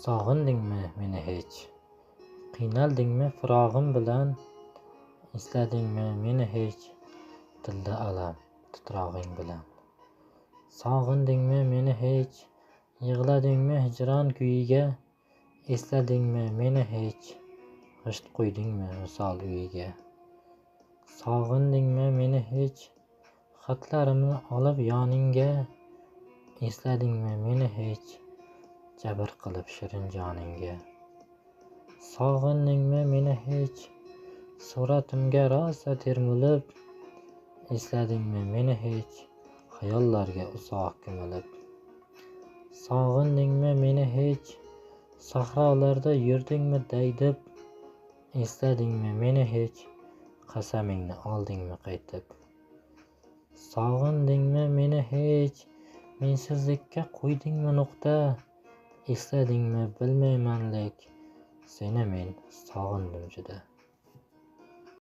Sog'indingmi meni hech? Qiynaldingmi firog'im bilan? Esladingmi meni hech? Dilda alam titrog'ing bilan. Sog'indingmi meni hech? Yig'ladingmi hijron kuyiga? Esladingmi meni hech? G'isht qo'ydingmi visol uyiga? Sog'indingmi meni hech? Xatlarimni olib yoningga. Esladingmi meni hech? Jabr qilib shirin joningga. Sog'indingmi meni hech? Suratimga rosa termulib. Esladingmi meni hech? Xayollarga uzoq ko'milib. Sog'indingmi meni hech? Sahrolarda yurdingmi daydib. Esladingmi meni hech? Qasamingni oldingmi qaytib. Sog'indingmi meni hech? Mensizlikka qo'ydingmi nuqta. Esladingmi bilmayman lek, seni men sog'indim juda.